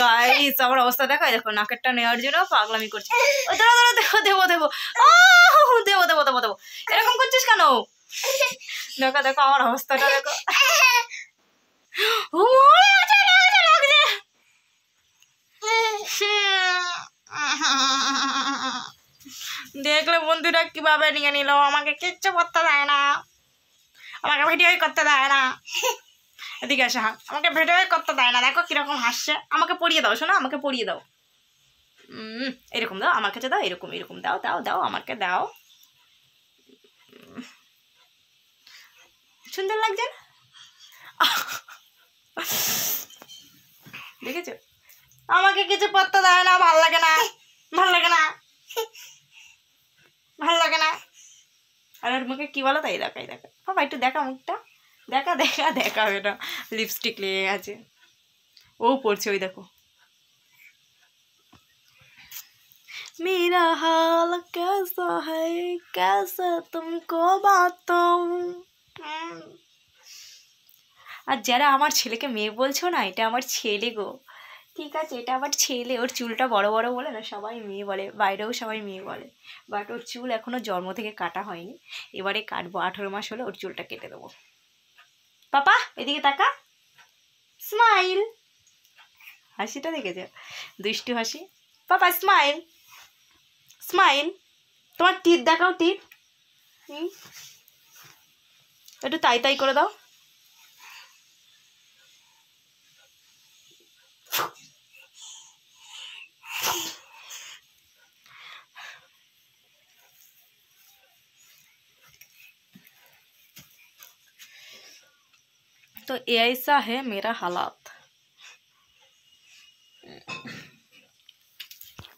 Guys আমার অবস্থা দেখো, দেখো নাকেরটা নেওয়ার জন্য পাগলামি করছে। ওই দাঁড়া দাঁড়া, দেবো দেবো দেবো দেবো দেবো দেবো দেবো, এরকম করছিস কেন? দেখো দেখো আমার অবস্থাটা দেখো। দেখলে বন্ধুরা কিভাবে নিয়ে নিল, আমাকে কিচ্ছু করতে দেয় না, আমাকে ভিডিওই করতে দেয় না। এদিকে আসে, আমাকে ভিডিওই করতে দেয় না, দেখো কিরকম হাসছে। আমাকে পড়িয়ে দাও শোনো, আমাকে পড়িয়ে দাও। এরকম দাও আমার কাছে, দাও এরকম এরকম দাও দাও দাও আমাকে দাও। সুন্দর লাগছে না? দেখেছো, আমাকে কিছু করতে দেয় না, ভাল লাগে না, ভাল লাগে না, ভাল লাগে না। আর ওর মুখে কি বলো তাই দেখাই, দেখা বাবা একটু দেখা মুখটা, দেখা দেখা দেখা এটা লিপস্টিক লেগে গেছে। ও পড়ছে ওই দেখো। मेरा हाल कैसा है कैसे तुमको बताऊं। আর যারা আমার ছেলেকে মেয়ে বলছো না, এটা আমার ছেলে গো, ঠিক আছে, এটা আমার ছেলে। ওর চুলটা বড় বড় বলে না সবাই মেয়ে বলে, বাইরেও সবাই মেয়ে বলে, বাট ওর চুল এখনো জন্ম থেকে কাটা হয়নি, এবারে কাটবো। 18 মাস হলে ওর চুলটা কেটে দেবো। পাপা এদিকে তাকা, স্মাইল, হাসিটা দেখেছো, দুষ্টু হাসি। পাপা স্মাইল, স্মাইল, তোমার টিথ দেখাও, টিথ একটু তাই তাই করে দাও। तो ऐसा है मेरा हालात।